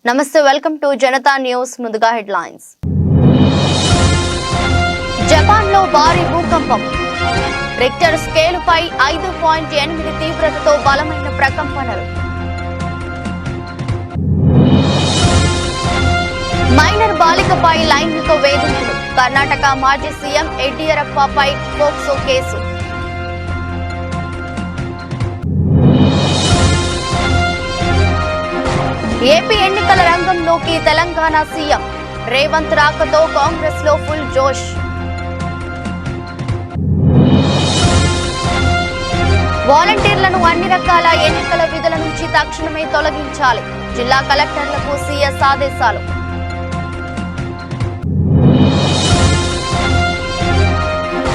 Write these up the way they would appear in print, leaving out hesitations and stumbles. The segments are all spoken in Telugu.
నమస్తే వెల్కమ్ టు జనతా న్యూస్ ముందుగా హెడ్లైన్స్ జపాన్ లో భారీ భూకంపం రిక్టర్ స్కేల్ పై 5.8 తీవ్రతతో బలమైన ప్రకంపనలు మైనర్ బాలికపై లైంగిక వేధింపులు కర్ణాటక మాజీ సీఎం యడ్యూరప్పపై పోక్సో కేసు ఏపీ ఎన్నికల రంగంలోకి తెలంగాణ సీఎం రేవంత్ రాకతో కాంగ్రెస్ లో ఫుల్ జోష్ వాలంటీర్లను అన్ని రకాల ఎన్నికల విధుల నుంచి తక్షణమే తొలగించాలి జిల్లా కలెక్టర్లకు సీఎస్ ఆదేశాలు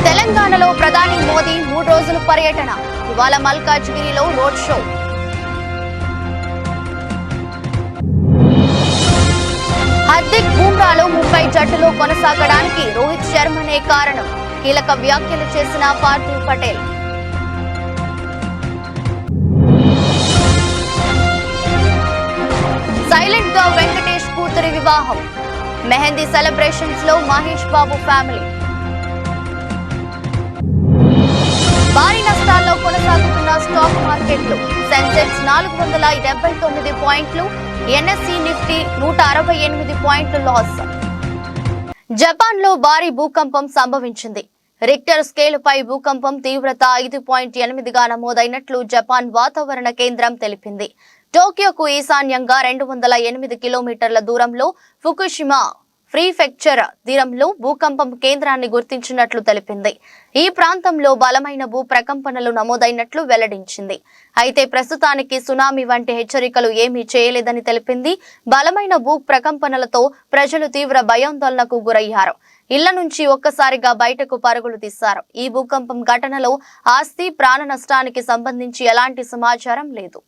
తెలంగాణలో ప్రధాని మోదీ 3 రోజుల పర్యటన ఇవాళ మల్కాజ్గిరిలో రోడ్ షో హార్దిక్ బుమ్రాలో ముంబై జట్టులో కొనసాగడానికి రోహిత్ శర్మనే కారణం కీలక వ్యాఖ్యలు చేసిన పార్థివ్ పటేల్ సైలెంట్ గా వెంకటేష్ కూతురి వివాహం మెహందీ సెలబ్రేషన్స్ లో మహేష్ బాబు ఫ్యామిలీ భారీ నష్టాల్లో కొనసాగుతున్న స్టాక్ మార్కెట్లు సెన్సెక్స్ 479 పాయింట్లు ఎన్ఎస్ఈ నిఫ్టీ 168 పాయింట్లు లాస్ జపాన్ లో భారీ భూకంపం సంభవించింది రిక్టర్ స్కేల్ పై భూకంపం తీవ్రత 5.8గా నమోదైనట్లు జపాన్ వాతావరణ కేంద్రం తెలిపింది టోక్యోకు ఈశాన్యంగా 208 కిలోమీటర్ల దూరంలో ఫుకుషిమా ప్రీఫెక్చర్ తీరంలో భూకంపం కేంద్రాన్ని గుర్తించినట్లు తెలిపింది ఈ ప్రాంతంలో బలమైన భూ ప్రకంపనలు నమోదైనట్లు వెల్లడించింది అయితే ప్రస్తుతానికి సునామీ వంటి హెచ్చరికలు ఏమీ చేయలేదని తెలిపింది బలమైన భూ ప్రకంపనలతో ప్రజలు తీవ్ర భయాందోళనకు గురయ్యారు ఇళ్ల నుంచి ఒక్కసారిగా బయటకు పరుగులు తీశారు ఈ భూకంపం ఘటనలో ఆస్తి ప్రాణ నష్టానికి సంబంధించి ఎలాంటి సమాచారం లేదు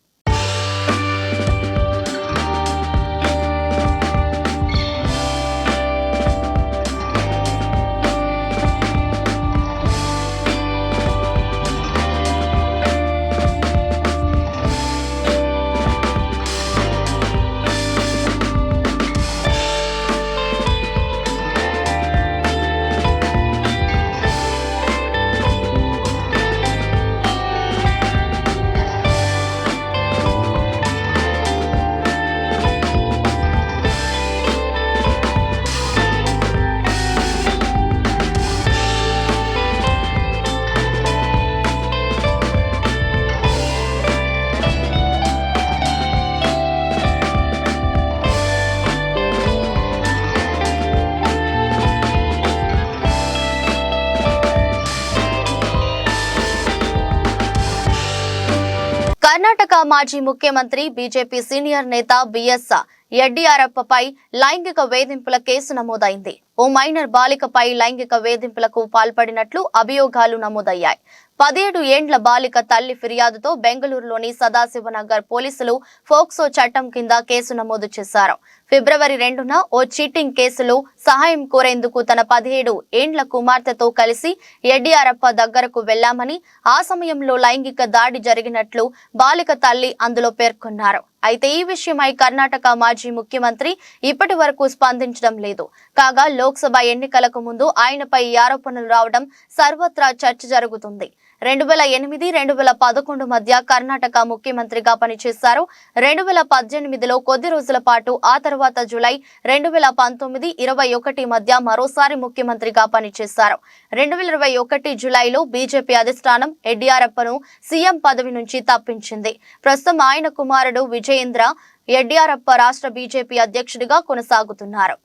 కర్ణాటక మాజీ ముఖ్యమంత్రి బీజేపీ సీనియర్ నేత బిఎస్ యడ్యూరప్పపై లైంగిక వేధింపుల కేసు నమోదైంది ఓ మైనర్ బాలికపై లైంగిక వేధింపులకు పాల్పడినట్లు అభియోగాలు నమోదయ్యాయి 17 ఏండ్ల బాలిక తల్లి ఫిర్యాదుతో బెంగళూరులోని సదాశివనగర్ పోలీసులు ఫోక్సో చట్టం కింద కేసు నమోదు చేశారు ఫిబ్రవరి 2న ఓ చీటింగ్ కేసులో సహాయం కోరేందుకు తన 17 ఏండ్ల కుమార్తెతో కలిసి యడ్యూరప్ప దగ్గరకు వెళ్లామని ఆ సమయంలో లైంగిక దాడి జరిగినట్లు బాలిక తల్లి అందులో పేర్కొన్నారు అయితే ఈ విషయమై కర్ణాటక మాజీ ముఖ్యమంత్రి ఇప్పటి వరకు స్పందించడం లేదు కాగా లోక్సభ ఎన్నికలకు ముందు ఆయనపై ఆరోపణలు రావడం సర్వత్రా చర్చ జరుగుతుంది 2008-2011 మధ్య కర్ణాటక ముఖ్యమంత్రిగా పనిచేశారు 2018లో కొద్ది రోజుల పాటు ఆ తర్వాత జూలై 2019-21 మధ్య మరోసారి ముఖ్యమంత్రిగా పనిచేశారు 2021 జూలైలో బీజేపీ అధిష్టానం యడ్యూరప్పను సీఎం పదవి నుంచి తప్పించింది ప్రస్తుతం ఆయన కుమారుడు విజయేంద్ర యడ్యూరప్ప రాష్ట్ర బీజేపీ అధ్యక్షుడిగా కొనసాగుతున్నారు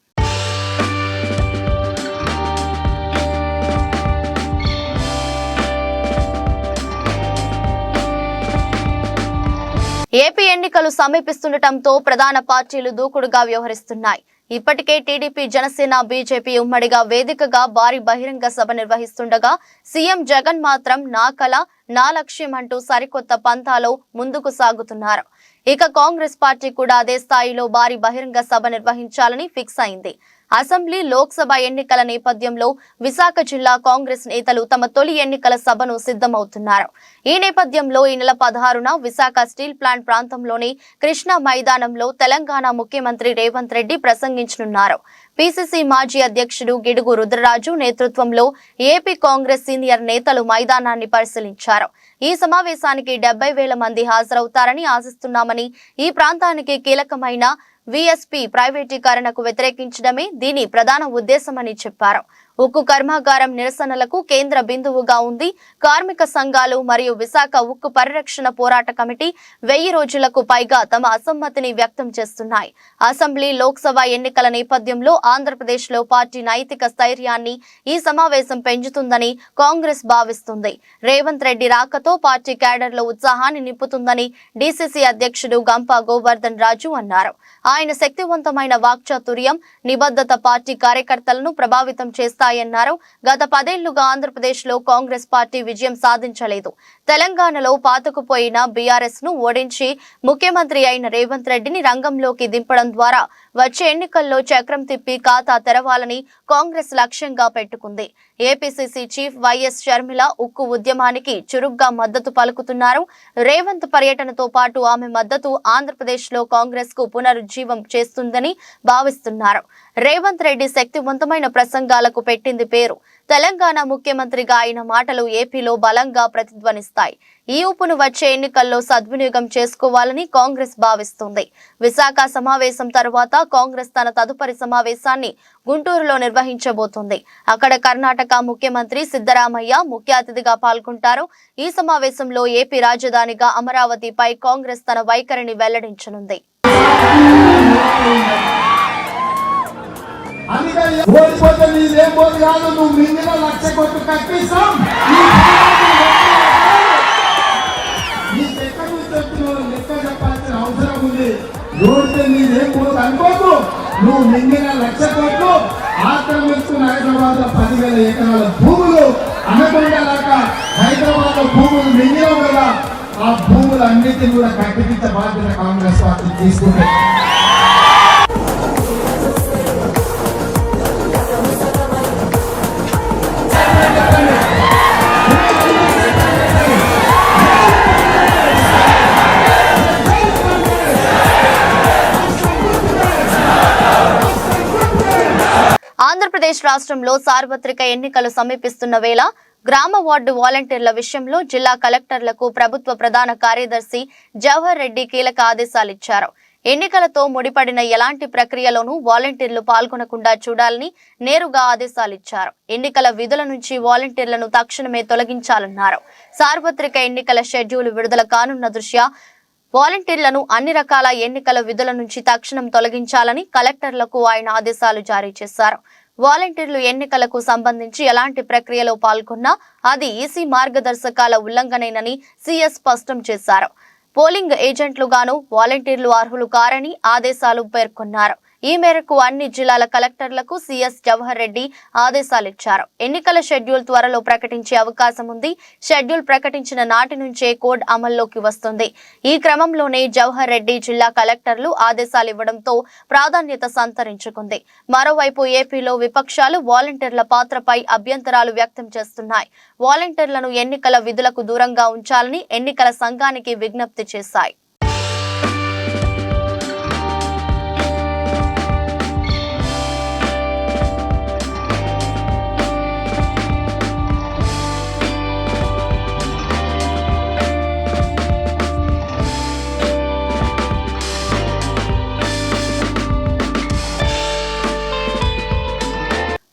ఏపీ ఎన్నికలు సమీపిస్తుండటంతో ప్రధాన పార్టీలు దూకుడుగా వ్యవహరిస్తున్నాయి ఇప్పటికే టీడీపీ జనసేన బీజేపీ ఉమ్మడిగా వేదికగా భారీ బహిరంగ సభ నిర్వహిస్తుండగా సీఎం జగన్ మాత్రం నా కల నా లక్ష్యం అంటూ సరికొత్త పంథాలో ముందుకు సాగుతున్నారు ఇక కాంగ్రెస్ పార్టీ కూడా అదే స్థాయిలో భారీ బహిరంగ సభ నిర్వహించాలని ఫిక్స్ అయింది అసెంబ్లీ లోక్సభ ఎన్నికల నేపథ్యంలో విశాఖ జిల్లా కాంగ్రెస్ నేతలు తమ తొలి ఎన్నికల సభను సిద్ధమవుతున్నారు. ఈ నేపథ్యంలో ఈ నెల 16న విశాఖ స్టీల్ ప్లాంట్ ప్రాంతంలోని కృష్ణా మైదానంలో తెలంగాణ ముఖ్యమంత్రి రేవంత్ రెడ్డి ప్రసంగించనున్నారు. పిసిసి మాజీ అధ్యక్షుడు గిడుగు రుద్రరాజు నేతృత్వంలో ఏపీ కాంగ్రెస్ సీనియర్ నేతలు మైదానాన్ని పరిశీలించారు. ఈ సమావేశానికి 70,000 మంది హాజరవుతారని ఆశిస్తున్నామని, ఈ ప్రాంతానికి కీలకమైన విఎస్పీ ప్రైవేటీకరణకు వ్యతిరేకించడమే దీని ప్రధాన ఉద్దేశమని చెప్పారు. ఉక్కు కర్మాగారం నిరసనలకు కేంద్ర బిందువుగా ఉంది. కార్మిక సంఘాలు మరియు విశాఖ ఉక్కు పరిరక్షణ పోరాట కమిటీ 1000 రోజులకు పైగా తమ అసమ్మతిని వ్యక్తం చేస్తున్నాయి. అసెంబ్లీ లోక్సభ ఎన్నికల నేపథ్యంలో ఆంధ్రప్రదేశ్లో పార్టీ నైతిక స్థైర్యాన్ని ఈ సమావేశం పెంచుతుందని కాంగ్రెస్ భావిస్తుంది. రేవంత్ రెడ్డి రాకతో పార్టీ క్యాడర్లో ఉత్సాహాన్ని నింపుతుందని డీసీసీ అధ్యక్షుడు గంప గోవర్ధన్ రాజు అన్నారు. ఆయన శక్తివంతమైన వాక్చాతుర్యం, నిబద్ధత పార్టీ కార్యకర్తలను ప్రభావితం చేస్తాయన్నారు. గత 10 ఏళ్లుగా ఆంధ్రప్రదేశ్లో కాంగ్రెస్ పార్టీ విజయం సాధించలేదు. తెలంగాణలో పాతుకుపోయిన బీఆర్ఎస్ ను ఓడించి ముఖ్యమంత్రి అయిన రేవంత్ రెడ్డిని రంగంలోకి దింపడం ద్వారా వచ్చే ఎన్నికల్లో చక్రం తిప్పి ఖాతా తెరవాలని కాంగ్రెస్ లక్ష్యంగా పెట్టుకుంది. ఏపీసీసీ చీఫ్ వైఎస్ షర్మిల ఉక్కు ఉద్యమానికి చురుగ్గా మద్దతు పలుకుతున్నారు. రేవంత్ పర్యటనతో పాటు ఆమె మద్దతు ఆంధ్రప్రదేశ్లో కాంగ్రెస్ కు పునరుజ్జీవం చేస్తుందని భావిస్తున్నారు. రేవంత్ రెడ్డి శక్తివంతమైన ప్రసంగాలకు పెట్టింది పేరు. తెలంగాణ ముఖ్యమంత్రిగా ఆయన మాటలు ఏపీలో బలంగా ప్రతిధ్వనిస్తాయి. ఈ ఊపును వచ్చే ఎన్నికల్లో సద్వినియోగం చేసుకోవాలని కాంగ్రెస్ భావిస్తుంది. విశాఖ సమావేశం తర్వాత కాంగ్రెస్ తన తదుపరి సమావేశాన్ని గుంటూరులో నిర్వహించబోతోంది. అక్కడ కర్ణాటక ముఖ్యమంత్రి సిద్ధరామయ్య ముఖ్య అతిథిగా పాల్గొంటారు. ఈ సమావేశంలో ఏపీ రాజధానిగా అమరావతిపై కాంగ్రెస్ తన వైఖరిని వెల్లడించనుంది. ఓడిపోతే నీదేం పోదు కాదు, నువ్వు మింగిన 1,00,000 కోట్లు కట్టిస్తాం. నీకు ఎక్కడ నుంచి చెప్తున్నావు లెక్క చెప్పాల్సిన అవసరం ఉంది. ఓడితే నీదేం పోదు అనుకోకు. నువ్వు మింగిన 1,00,000 కోట్లు ఆక్రమించుకున్న హైదరాబాద్ 10,000 ఎకరాల భూములు అనకొండలాగా హైదరాబాద్ లో భూములు మింగినావు కదా, ఆ భూములన్నిటిని కూడా కట్టించే బాధ్యత కాంగ్రెస్ పార్టీ తీసుకుంటే. ఆంధ్రప్రదేశ్ రాష్ట్రంలో సార్వత్రిక ఎన్నికలు సమీపిస్తున్న వేళ గ్రామ వార్డు వాలంటీర్ల విషయంలో జిల్లా కలెక్టర్లకు ప్రభుత్వ ప్రధాన కార్యదర్శి జవహర్ రెడ్డి కీలక ఆదేశాలిచ్చారు. ఎన్నికలతో ముడిపడిన ఎలాంటి ప్రక్రియలోనూ వాలంటీర్లు పాల్గొనకుండా చూడాలని నేరుగా ఆదేశాలిచ్చారు. ఎన్నికల విధుల నుంచి వాలంటీర్లను తక్షణమే తొలగించాలన్నారు. సార్వత్రిక ఎన్నికల షెడ్యూల్ విడుదల కానున్న దృష్ట్యా వాలంటీర్లను అన్ని రకాల ఎన్నికల విధుల నుంచి తక్షణం తొలగించాలని కలెక్టర్లకు ఆయన ఆదేశాలు జారీ చేశారు. వాలంటీర్లు ఎన్నికలకు సంబంధించి ఎలాంటి ప్రక్రియలో పాల్గొన్నా అది ఈసీ మార్గదర్శకాల ఉల్లంఘనేనని సీఎస్ స్పష్టం చేశారు. పోలింగ్ ఏజెంట్లుగాను వాలంటీర్లు అర్హులు కారని ఆదేశాలు పేర్కొన్నారు. ఈ మేరకు అన్ని జిల్లాల కలెక్టర్లకు సీఎస్ జవహర్ రెడ్డి ఆదేశాలిచ్చారు. ఎన్నికల షెడ్యూల్ త్వరలో ప్రకటించే అవకాశం ఉంది. షెడ్యూల్ ప్రకటించిన నాటి నుంచే కోడ్ అమల్లోకి వస్తుంది. ఈ క్రమంలోనే జవహర్ రెడ్డి జిల్లా కలెక్టర్లు ఆదేశాలు ఇవ్వడంతో ప్రాధాన్యత సంతరించుకుంది. మరోవైపు ఏపీలో విపక్షాలు వాలంటీర్ల పాత్రపై అభ్యంతరాలు వ్యక్తం చేస్తున్నాయి. వాలంటీర్లను ఎన్నికల విధులకు దూరంగా ఉంచాలని ఎన్నికల సంఘానికి విజ్ఞప్తి చేశాయి.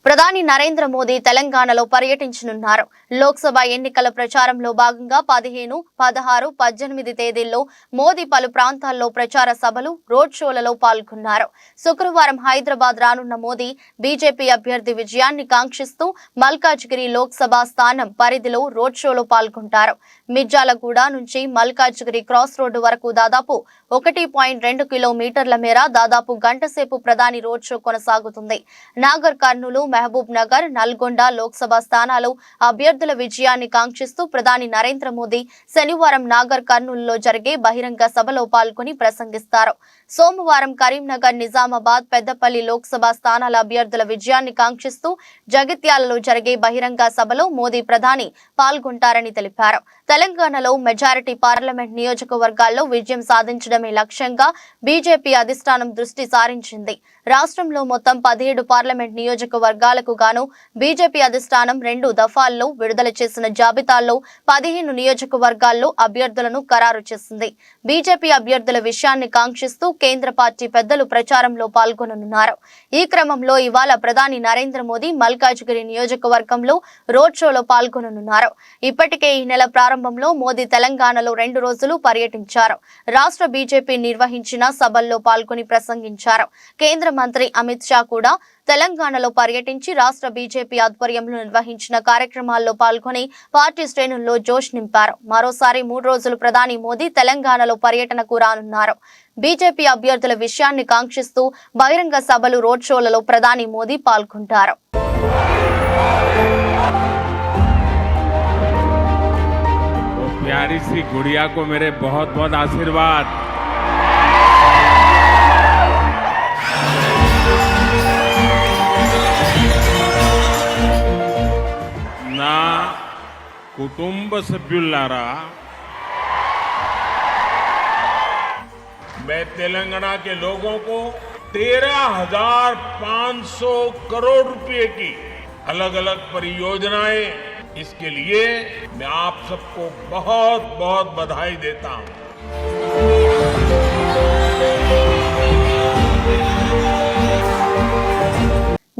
ప్రధాని నరేంద్ర మోదీ తెలంగాణలో పర్యటించనున్నారు. లోక్సభ ఎన్నికల ప్రచారంలో భాగంగా 15, 16, 18 తేదీల్లో మోదీ పలు ప్రాంతాల్లో ప్రచార సభలు, రోడ్ షోలలో పాల్గొన్నారు. శుక్రవారం హైదరాబాద్ రానున్న మోదీ బీజేపీ అభ్యర్థి విజయాన్ని కాంక్షిస్తూ మల్కాజ్గిరి లోక్సభ స్థానం పరిధిలో రోడ్ షోలో పాల్గొంటారు. మిర్జాలగూడ నుంచి మల్కాజ్గిరి క్రాస్ రోడ్డు వరకు దాదాపు 1.2 కిలోమీటర్ల మేర దాదాపు గంట సేపు ప్రధాని రోడ్ షో కొనసాగుతుంది. నాగర్ కర్నూలు, మహబూబ్ మహబూబ్ నగర్, నల్గొండ లోక్సభ స్థానాలు అభ్యర్థుల విజయాన్ని కాంక్షిస్తూ ప్రధాని నరేంద్ర మోదీ శనివారం నాగర్ కర్నూలులో జరిగే బహిరంగ సభలో పాల్గొని ప్రసంగిస్తారు. సోమవారం కరీంనగర్, నిజామాబాద్, పెద్దపల్లి లోక్సభ స్థానాల అభ్యర్థుల విజయాన్ని కాంక్షిస్తూ జగిత్యాలలో జరిగే బహిరంగ సభలో మోదీ ప్రధాని పాల్గొంటారని తెలిపారు. తెలంగాణలో మెజారిటీ పార్లమెంట్ నియోజకవర్గాల్లో విజయం సాధించడమే లక్ష్యంగా బీజేపీ అధిష్టానం దృష్టి సారించింది. రాష్ట్రంలో మొత్తం 17 పార్లమెంట్ నియోజకవర్గాలకు గాను బీజేపీ అధిష్టానం 2 దఫాల్లో విడుదల చేసిన జాబితాల్లో 15 నియోజకవర్గాల్లో అభ్యర్థులను ఖరారు చేసింది. బీజేపీ అభ్యర్థుల విషయాన్ని కాంక్షిస్తూ కేంద్ర పార్టీ పెద్దలు ప్రచారంలో పాల్గొననున్నారు. ఈ క్రమంలో ఇవాళ ప్రధాని నరేంద్ర మోదీ మల్కాజ్గిరి నియోజకవర్గంలో రోడ్ షోలో పాల్గొననున్నారు. ఇప్పటికే ఈ నెల ప్రారంభంలో మోదీ తెలంగాణలో 2 రోజులు పర్యటించారు. రాష్ట్ర బీజేపీ నిర్వహించిన సభల్లో పాల్గొని ప్రసంగించారు. కేంద్ర మంత్రి అమిత్ షా కూడా తెలంగాణలో పర్యటించి రాష్ట్ర బీజేపీ ఆధ్వర్యంలో నిర్వహించిన కార్యక్రమాల్లో పాల్గొని పార్టీ శ్రేణుల్లో జోష్ నింపారు. మరోసారి 3 రోజులు ప్రధాని మోదీ తెలంగాణలో పర్యటనకు రానున్నారు. బీజేపీ అభ్యర్థుల విషయాన్ని కాంక్షిస్తూ బహిరంగ సభలు, రోడ్ షోలలో ప్రధాని మోదీ పాల్గొంటారు. प्यारी सी गुड़िया को मेरे बहुत बहुत आशीर्वाद। ना कुटुंब सभ्युलारा मैं तेलंगाना के लोगों को 13,500 करोड़ रुपए की अलग अलग परियोजनाएं, इसके लिए मैं आप सबको बहुत बहुत बधाई देता हूं।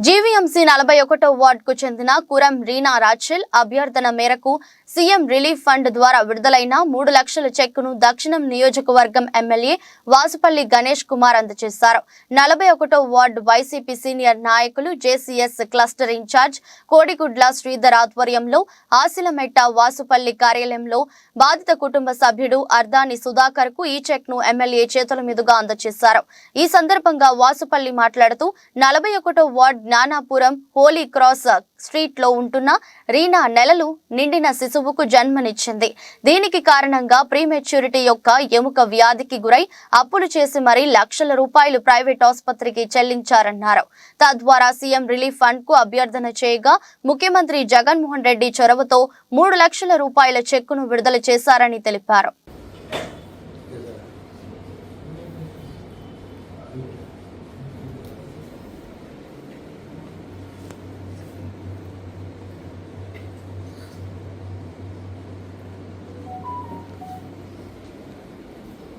జీవీఎంసీ 41వ వార్డుకు చెందిన కురం రీనా రాచెల్ అభ్యర్థన మేరకు సీఎం రిలీఫ్ ఫండ్ ద్వారా విడుదలైన 3 లక్షల చెక్కును దక్షిణం నియోజకవర్గం ఎమ్మెల్యే వాసుపల్లి గణేష్ కుమార్ అందజేశారు. 41వ వార్డు వైసీపీ సీనియర్ నాయకులు జేసీఎస్ క్లస్టర్ ఇన్ఛార్జ్ కోడిగుడ్ల శ్రీధర్ ఆధ్వర్యంలో ఆసిలమెట్ట వాసుపల్లి కార్యాలయంలో బాధిత కుటుంబ సభ్యుడు అర్దాని సుధాకర్ కు ఈ చెక్ ను ఎమ్మెల్యే చేతుల మీదుగా అందజేశారు. ఈ సందర్భంగా వాసుపల్లి మాట్లాడుతూ 41వ ward Gnanapuram Holy Cross Street లో ఉంటున్న రీనా నెలలు నిండిన శిశువుకు జన్మనిచ్చింది. దీనికి కారణంగా ప్రీమెచ్యూరిటీ యొక్క ఎముక వ్యాధికి గురై అప్పులు చేసి మరీ లక్షల రూపాయలు ప్రైవేట్ ఆసుపత్రికి చెల్లించారన్నారు. తద్వారా సీఎం రిలీఫ్ ఫండ్ కు అభ్యర్థన చేయగా ముఖ్యమంత్రి జగన్మోహన్ రెడ్డి చొరవతో 3 లక్షల రూపాయల చెక్కును విడుదల చేశారని తెలిపారు.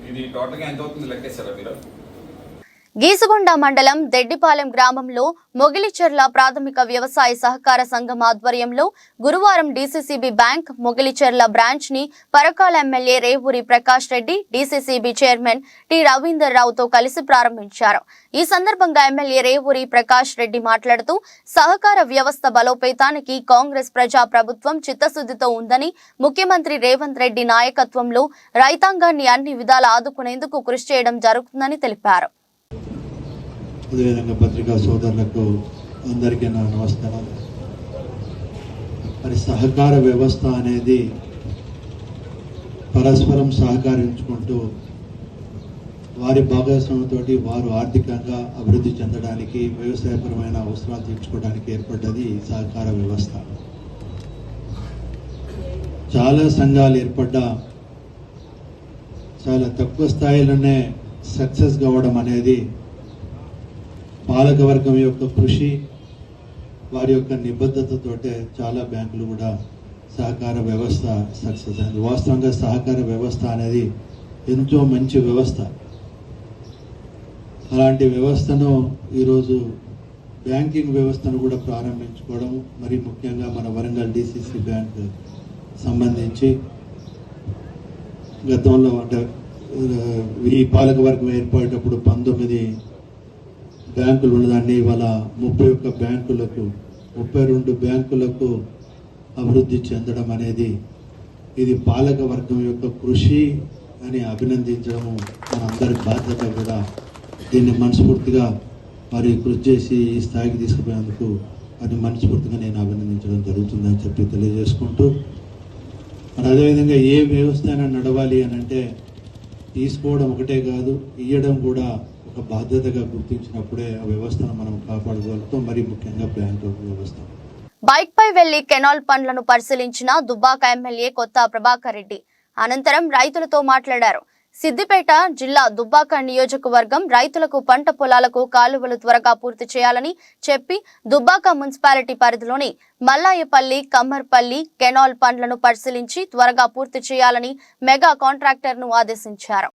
ఇది టోటల్గా ఎంత అవుతుంది లెక్కేశారా మీరు? గీసుగొండ మండలం దెడ్డిపాలెం గ్రామంలో మొగిలిచెర్ల ప్రాథమిక వ్యవసాయ సహకార సంఘం ఆధ్వర్యంలో గురువారం డీసీసీబీ బ్యాంక్ మొగిలిచెర్ల బ్రాంచ్ ని Parakala MLA Revuri Prakash Reddy, DCCB chairman T Ravinder రావుతో కలిసి ప్రారంభించారు. ఈ సందర్భంగా ఎమ్మెల్యే రేవూరి ప్రకాష్ రెడ్డి మాట్లాడుతూ సహకార వ్యవస్థ బలోపేతానికి కాంగ్రెస్ ప్రజా ప్రభుత్వం చిత్తశుద్ధితో ఉందని, ముఖ్యమంత్రి రేవంత్ రెడ్డి నాయకత్వంలో రైతాంగాన్ని అన్ని విధాల ఆదుకునేందుకు కృషి చేయడం జరుగుతుందని తెలిపారు. అదేవిధంగా పత్రికా సోదరులకు అందరికీ నా నమస్కారాలు. మరి సహకార వ్యవస్థ అనేది పరస్పరం సహకరించుకుంటూ వారి భాగస్వామ్యంతో వారు ఆర్థికంగా అభివృద్ధి చెందడానికి, వ్యవసాయపరమైన అవసరాలు తీర్చుకోవడానికి ఏర్పడ్డది సహకార వ్యవస్థ. చాలా సంఘాలు ఏర్పడ్డా చాలా తక్కువ స్థాయిలోనే సక్సెస్ కావడం అనేది పాలకవర్గం యొక్క కృషి, వారి యొక్క నిబద్ధతతోటే చాలా బ్యాంకులు కూడా సహకార వ్యవస్థ సక్సెస్ అయింది. వాస్తవంగా సహకార వ్యవస్థ అనేది ఎంతో మంచి వ్యవస్థ. అలాంటి వ్యవస్థను ఈరోజు బ్యాంకింగ్ వ్యవస్థను కూడా ప్రారంభించుకోవడం, మరి ముఖ్యంగా మన వరంగల్ డిసిసి బ్యాంక్ సంబంధించి గతంలో అంటే ఈ పాలకవర్గం ఏర్పడేటప్పుడు 19 బ్యాంకులు ఉన్నదాన్ని ఇవాళ 31 బ్యాంకులకు 32 బ్యాంకులకు అభివృద్ధి చెందడం అనేది ఇది పాలక వర్గం యొక్క కృషి అని అభినందించడము మనందరి బాధ్యత కూడా. దీన్ని మనస్ఫూర్తిగా మరి కృషి చేసి ఈ స్థాయికి తీసుకుపోయేందుకు అది మనస్ఫూర్తిగా నేను అభినందించడం జరుగుతుందని చెప్పి తెలియజేసుకుంటూ, మరి అదేవిధంగా ఏ వ్యవస్థ అయినా నడవాలి అని అంటే తీసుకోవడం ఒకటే కాదు, ఇవ్వడం కూడా ఒక బాధ్యతగా గుర్తించినప్పుడే ఆ వ్యవస్థను మనం కాపాడుకోగలుగుతాం. మరి ముఖ్యంగా బ్యాంకు వ్యవస్థ. బైక్ పై వెళ్లి కెనాల్ పనులను పరిశీలించిన దుబ్బాక ఎమ్మెల్యే కొత్త ప్రభాకర్ రెడ్డి అనంతరం రైతులతో మాట్లాడారు. సిద్దిపేట జిల్లా దుబ్బాక నియోజకవర్గం రైతులకు పంట పొలాలకు కాలువలు త్వరగా పూర్తి చేయాలని చెప్పి దుబ్బాక మున్సిపాలిటీ పరిధిలోని మల్లాయపల్లి, కమ్మర్పల్లి కెనాల్ పనులను పరిశీలించి త్వరగా పూర్తి చేయాలని మెగా కాంట్రాక్టర్ ను ఆదేశించారు.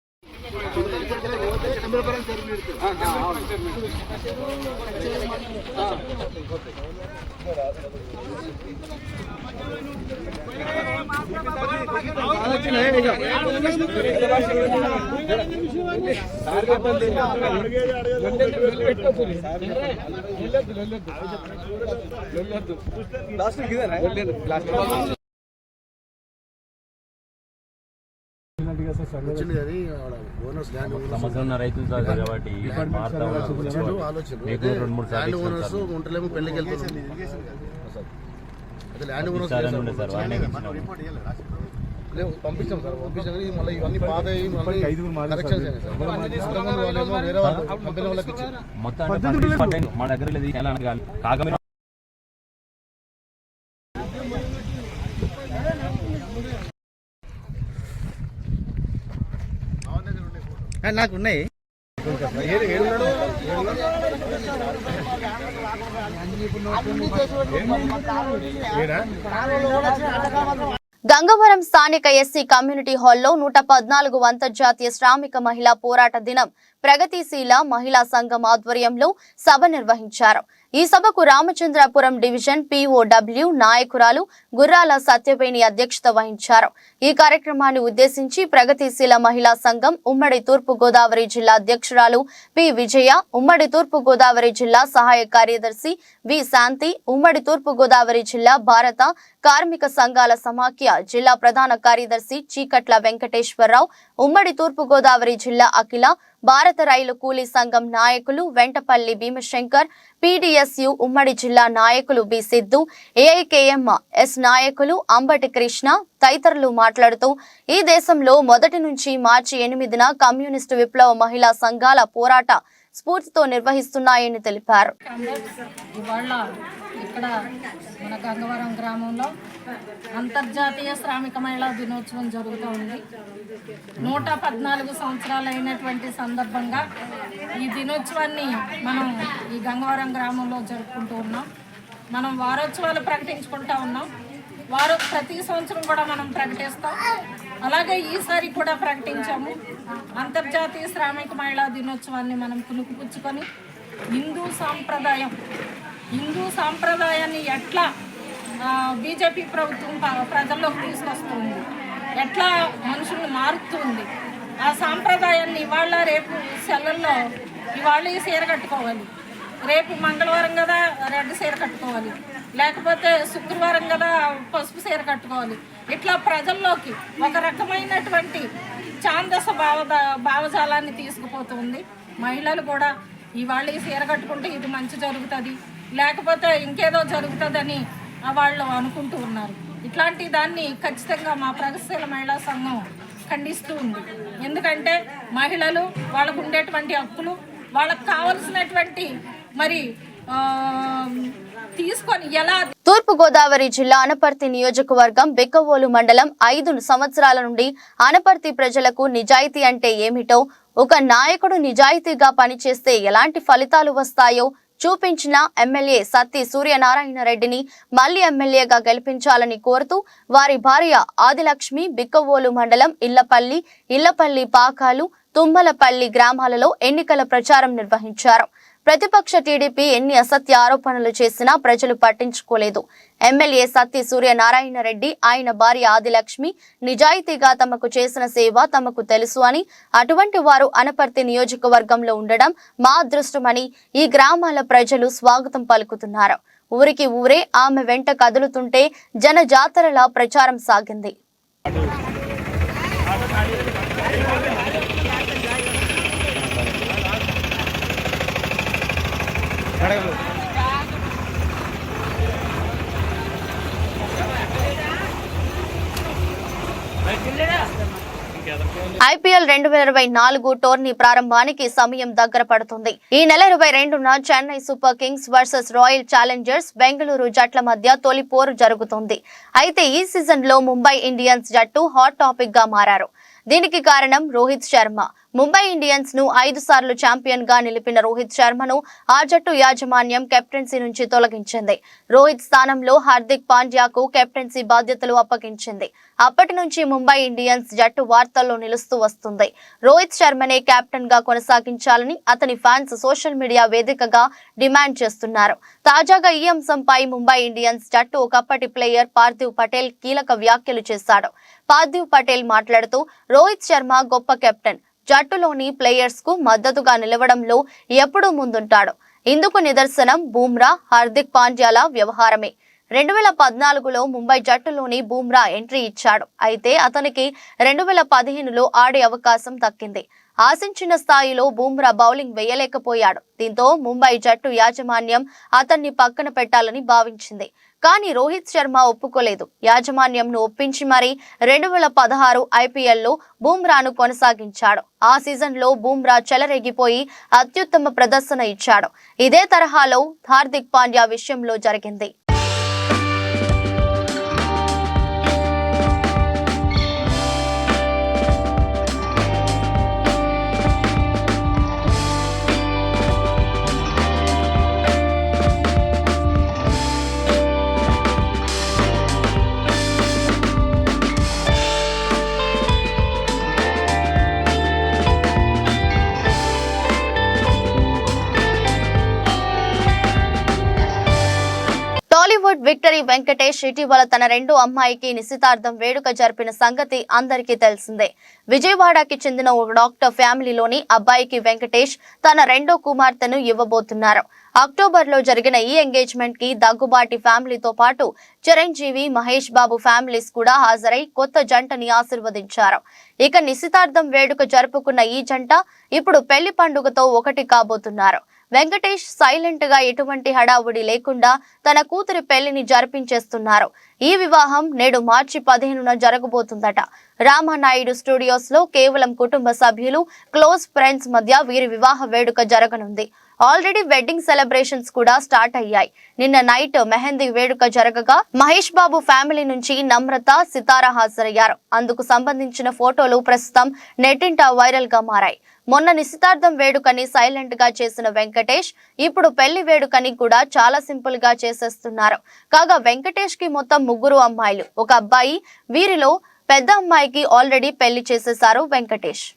సంవత్సరం రైతులు కాబట్టి ఉంటలేము పెళ్లికి వెళ్తున్నాం. పంపిస్తాం సార్, పంపించాం. మళ్ళీ ఇవన్నీ పాత కరెక్షన్స్ వేరే వాళ్ళు కంపెనీ వాళ్ళకి ఇచ్చి మొత్తం మా దగ్గర లేదు. నాకు ఉన్నాయి. గంగవరం స్థానిక ఎస్సీ కమ్యూనిటీ హాల్లో 114వ అంతర్జాతీయ శ్రామిక మహిళా పోరాట దినం ప్రగతిశీల మహిళా సంఘం ఆధ్వర్యంలో సభ నిర్వహించారు. ఈ సభకు రామచంద్రపురం డివిజన్ POW నాయకురాలు గుర్రాల సత్యవేణి అధ్యక్షత వహించారు. ఈ కార్యక్రమాన్ని ఉద్దేశించి ప్రగతిశీల మహిళా సంఘం ఉమ్మడి తూర్పు గోదావరి జిల్లా అధ్యక్షురాలు P. విజయ, ఉమ్మడి తూర్పు గోదావరి జిల్లా సహాయ కార్యదర్శి V. శాంతి, ఉమ్మడి తూర్పు గోదావరి జిల్లా భారత కార్మిక సంఘాల సమాఖ్య జిల్లా ప్రధాన కార్యదర్శి చీకట్ల వెంకటేశ్వరరావు, ఉమ్మడి తూర్పు గోదావరి జిల్లా అఖిల భారత రైలు కూలీ సంఘం నాయకులు వెంటపల్లి భీమశంకర్, PDSU ఉమ్మడి జిల్లా నాయకులు B. సిద్ధు, AIKM S నాయకులు అంబటి కృష్ణ తదితరులు మాట్లాడుతూ ఈ దేశంలో మొదటి నుంచి మార్చి 8న కమ్యూనిస్టు విప్లవ మహిళా సంఘాల పోరాట స్ఫూర్తితో నిర్వహిస్తున్నాయని తెలిపారు. ఇక్కడ మన గంగవరం గ్రామంలో అంతర్జాతీయ శ్రామిక మహిళా దినోత్సవం జరుగుతూ ఉంది. 114 సంవత్సరాలు అయినటువంటి సందర్భంగా ఈ దినోత్సవాన్ని మనం ఈ గంగవరం గ్రామంలో జరుపుకుంటూ ఉన్నాం. మనం వారోత్సవాలు ప్రకటించుకుంటూ ఉన్నాం. ప్రతి సంవత్సరం కూడా మనం ప్రకటిస్తాం. అలాగే ఈసారి కూడా ప్రకటించాము. అంతర్జాతీయ శ్రామిక మహిళా దినోత్సవాన్ని మనం పుణుకుపుచ్చుకొని హిందూ సాంప్రదాయాన్ని ఎట్లా బీజేపీ ప్రభుత్వం ప్రజల్లోకి తీసుకొస్తుంది, ఎట్లా మనుషుల్ని మారుతుంది, ఆ సాంప్రదాయాన్ని ఇవాళ రేపు సెలవుల్లో ఇవాళ ఈ చీర కట్టుకోవాలి, రేపు మంగళవారం కదా రెడ్ చీర కట్టుకోవాలి, లేకపోతే శుక్రవారం కదా పసుపు చీర కట్టుకోవాలి. ఇట్లా ప్రజల్లోకి ఒక రకమైనటువంటి ఛాందస భావజాలాన్ని తీసుకుపోతుంది. మహిళలు కూడా ఇవాళ ఈ చీర కట్టుకుంటే ఇది మంచి జరుగుతుంది, లేకపోతే ఇంకేదో జరుగుతుందని వాళ్ళు అనుకుంటూ ఉన్నారు. ఇట్లాంటి దాన్ని ఖచ్చితంగా మా ప్రగతిశీల మహిళా సంఘం ఖండిస్తూ ఉంది. ఎందుకంటే మహిళలు వాళ్ళకు ఉండేటువంటి హక్కులు, వాళ్ళకు కావలసినటువంటి మరి తీసుకొని ఎలా. తూర్పు గోదావరి జిల్లా అనపర్తి నియోజకవర్గం బిక్కవోలు మండలం 5 సంవత్సరాల నుండి అనపర్తి ప్రజలకు నిజాయితీ అంటే ఏమిటో, ఒక నాయకుడు నిజాయితీగా పనిచేస్తే ఎలాంటి ఫలితాలు వస్తాయో చూపించిన ఎమ్మెల్యే సత్తి సూర్యనారాయణ రెడ్డిని మళ్లీ ఎమ్మెల్యేగా గెలిపించాలని కోరుతూ వారి భార్య ఆదిలక్ష్మి బిక్కవోలు మండలం ఇళ్లపల్లి పాకాలు, తుమ్మలపల్లి గ్రామాలలో ఎన్నికల ప్రచారం నిర్వహించారు. ప్రతిపక్ష టీడీపీ ఎన్ని అసత్య ఆరోపణలు చేసినా ప్రజలు పట్టించుకోలేదు. ఎమ్మెల్యే సత్తి సూర్యనారాయణ రెడ్డి, ఆయన భార్య ఆదిలక్ష్మి నిజాయితీగా తమకు చేసిన సేవ తమకు తెలుసు అని, అటువంటి వారు అనపర్తి నియోజకవర్గంలో ఉండడం మా అదృష్టమని ఈ గ్రామాల ప్రజలు స్వాగతం పలుకుతున్నారు. ఊరికి ఊరే ఆమె వెంట కదులుతుంటే జనజాతరలా ప్రచారం సాగింది. IPL 2024 టోర్నీ ప్రారంభానికి సమయం దగ్గర పడుతుంది. ఈ నెల 22న Chennai Super Kings versus Royal Challengers Bengaluru జట్ల మధ్య తొలి పోరు జరుగుతుంది. అయితే ఈ సీజన్ లో ముంబై ఇండియన్స్ జట్టు హాట్ టాపిక్ గా మారారు. దీనికి కారణం రోహిత్ శర్మ. ముంబై ఇండియన్స్ ను 5 సార్లు ఛాంపియన్ గా నిలిపిన రోహిత్ శర్మను ఆ జట్టు యాజమాన్యం కెప్టెన్సీ నుంచి తొలగించింది. రోహిత్ స్థానంలో హార్దిక్ పాండ్యాకు కెప్టెన్సీ బాధ్యతలు అప్పగించింది. అప్పటి నుంచి ముంబై ఇండియన్స్ జట్టు వార్తల్లో నిలుస్తూ వస్తుంది. రోహిత్ శర్మనే కెప్టెన్ గా కొనసాగించాలని అతని ఫ్యాన్స్ సోషల్ మీడియా వేదికగా డిమాండ్ చేస్తున్నారు. తాజాగా ఈ అంశంపై ముంబై ఇండియన్స్ జట్టు ఒకప్పటి ప్లేయర్ పార్థివ్ పటేల్ కీలక వ్యాఖ్యలు చేశాడు. పార్థివ్ పటేల్ మాట్లాడుతూ రోహిత్ శర్మ గొప్ప కెప్టెన్, జట్టులోని ప్లేయర్స్ కు మద్దతుగా నిలవడంలో ఎప్పుడూ ముందుంటాడు. ఇందుకు నిదర్శనం బూమ్రా, హార్దిక్ పాండ్యాల వ్యవహారమే. 2014లో ముంబై జట్టులోని బూమ్రా ఎంట్రీ ఇచ్చాడు. అయితే అతనికి 2015లో ఆడే అవకాశం దక్కింది. ఆశించిన స్థాయిలో బూమ్రా బౌలింగ్ వేయలేకపోయాడు. దీంతో ముంబై జట్టు యాజమాన్యం అతన్ని పక్కన పెట్టాలని భావించింది. కానీ రోహిత్ శర్మ ఒప్పుకోలేదు. యాజమాన్యంను ఒప్పించి మరీ 2016 IPLలో బూమ్రాను కొనసాగించాడు. ఆ సీజన్లో బూమ్రా చెలరేగిపోయి అత్యుత్తమ ప్రదర్శన ఇచ్చాడు. ఇదే తరహాలో హార్దిక్ పాండ్యా విషయంలో జరిగింది. టాలీవుడ్ విక్టరీ వెంకటేష్ ఇటీవల తన రెండో అమ్మాయికి నిశ్చితార్థం వేడుక జరిపిన సంగతి అందరికీ తెలిసిందే. విజయవాడకి చెందిన ఓ డాక్టర్ ఫ్యామిలీలోని అబ్బాయికి వెంకటేష్ తన రెండో కుమార్తెను ఇవ్వబోతున్నారు. అక్టోబర్లో జరిగిన ఈ ఎంగేజ్మెంట్ కి దగ్గుబాటి ఫ్యామిలీతో పాటు చిరంజీవి, మహేష్ బాబు ఫ్యామిలీస్ కూడా హాజరై కొత్త జంటని ఆశీర్వదించారు. ఇక నిశ్చితార్థం వేడుక జరుపుకున్న ఈ జంట ఇప్పుడు పెళ్లి పండుగతో ఒకటి కాబోతున్నారు. వెంకటేష్ సైలెంట్ గా ఎటువంటి హడావుడి లేకుండా తన కూతురి పెళ్లిని జరిపించేస్తున్నారు. ఈ వివాహం నేడు మార్చి 15న జరగబోతుందట. రామానాయుడు స్టూడియోస్ లో కేవలం కుటుంబ సభ్యులు, క్లోజ్ ఫ్రెండ్స్ మధ్య వీరి వివాహ వేడుక జరగనుంది. ఆల్రెడీ వెడ్డింగ్ సెలబ్రేషన్స్ కూడా స్టార్ట్ అయ్యాయి. నిన్న నైట్ మెహందీ వేడుక జరగగా మహేష్ బాబు ఫ్యామిలీ నుంచి నమ్రత, సితారా హాజరయ్యారు. అందుకు సంబంధించిన ఫోటోలు ప్రస్తుతం నెట్టింట వైరల్ గా మారాయి. మొన్న నిశ్చితార్థం వేడుకని సైలెంట్ గా చేసిన వెంకటేష్ ఇప్పుడు పెళ్లి వేడుకని కూడా చాలా సింపుల్ గా చేసేస్తున్నారు. కాగా వెంకటేష్ కి మొత్తం 3 అమ్మాయిలు, 1 అబ్బాయి. వీరిలో పెద్ద అమ్మాయికి ఆల్రెడీ పెళ్లి చేసేశారు వెంకటేష్.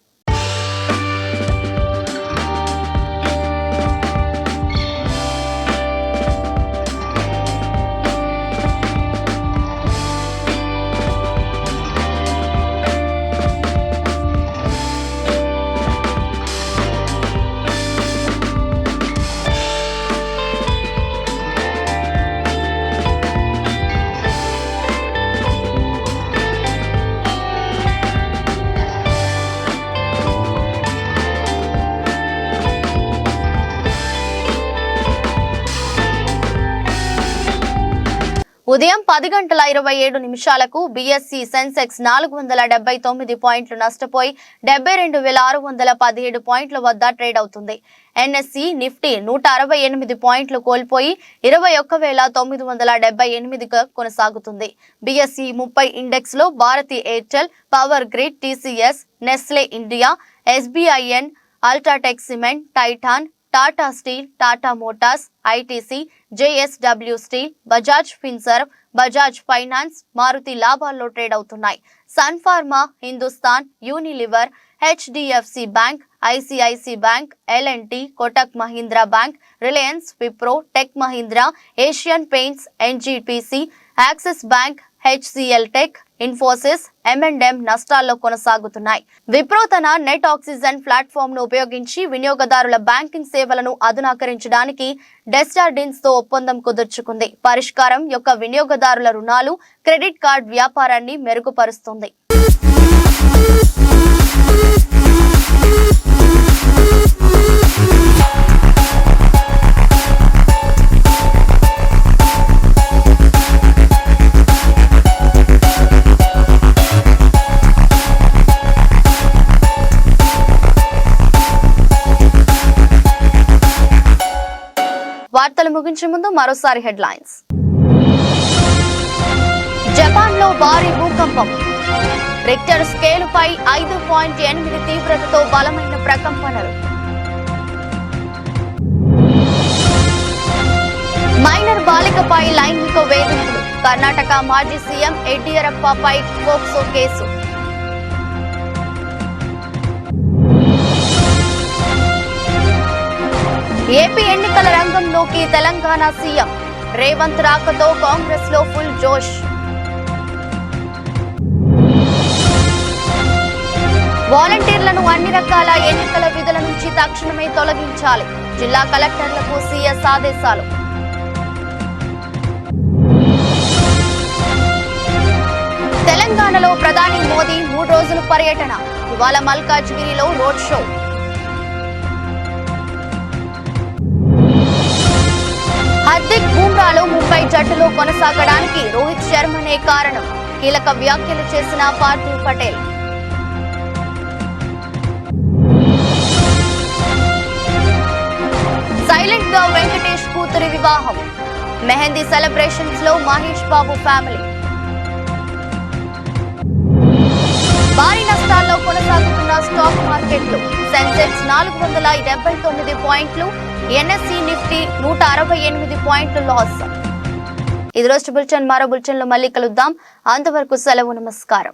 ఉదయం 10:27 BSE సెన్సెక్స్ 479 పాయింట్లు నష్టపోయి 72,617 పాయింట్ల వద్ద ట్రేడ్ అవుతుంది. NSE నిఫ్టీ 168 పాయింట్లు కోల్పోయి 21,978గా కొనసాగుతుంది. BSE 30 ఇండెక్స్ లో Bharti Airtel, Power Grid, TCS, Nestle India, SBIN, UltraTech Cement, Titan, Tata Steel, Tata Motors, ITC, JSW Steel, Bajaj Finserv, Bajaj Finance, Maruti లాభాల్లో ట్రేడ్ అవుతున్నాయి. Sun Pharma, Hindustan, Unilever, HDFC Bank, ICIC Bank, L&T, Kotak Mahindra Bank, Reliance, Wipro, Tech Mahindra, Asian Paints, NGPC, Axis Bank, HCL Tech, Infosys, M&M నష్టాల్లో కొనసాగుతున్నాయి. విప్రో తన నెట్ ఆక్సిజన్ ప్లాట్ఫామ్ ను ఉపయోగించి వినియోగదారుల బ్యాంకింగ్ సేవలను అధునాకరించడానికి డెస్టార్డిన్స్ తో ఒప్పందం కుదుర్చుకుంది. పరిష్కారం యొక్క వినియోగదారుల రుణాలు, క్రెడిట్ కార్డ్ వ్యాపారాన్ని మెరుగుపరుస్తుంది. వార్తలు ముగించే ముందు మరోసారి హెడ్లైన్స్. జపాన్ లో భారీ భూకంపం. రిక్టర్ స్కేలుపై 5.8 తీవ్రతతో బలమైన ప్రకంపనలు. మైనర్ బాలికపై లైంగిక వేధింపులు. కర్ణాటక మాజీ సీఎం యడియూరప్పపై పోక్సో కేసు. ఏపీ ఎన్నికల రంగంలోకి తెలంగాణ సీఎం రేవంత్ రాకతో కాంగ్రెస్ లో ఫుల్ జోష్. వాలంటీర్లను అన్ని రకాల ఎన్నికల విధుల నుంచి తక్షణమే తొలగించాలి. జిల్లా కలెక్టర్లకు సీఎస్ ఆదేశాలు. తెలంగాణలో ప్రధాని మోదీ 3 రోజుల పర్యటన. ఇవాళ మల్కాజ్గిరిలో రోడ్ షో. హార్దిక్ బుమ్రాలో ముంబై జట్టులో కొనసాగడానికి రోహిత్ శర్మనే కారణం. కీలక వ్యాఖ్యలు చేసిన పార్థివ్ పటేల్. సైలెంట్ గా వెంకటేష్ కూతురి వివాహం. మెహందీ సెలబ్రేషన్స్ లో మహేష్ బాబు ఫ్యామిలీ. భారీ నష్టాల్లో కొనసాగుతున్న స్టాక్ మార్కెట్లు. సెన్సెక్స్ 479 పాయింట్లు, ఎన్ఎస్ఈ నిఫ్టీ 168 పాయింట్లు లాస్. ఇది రోజు బులెటిన్. మరో బులెటిన్ లో మళ్ళీ కలుద్దాం. అంతవరకు సెలవు. నమస్కారం.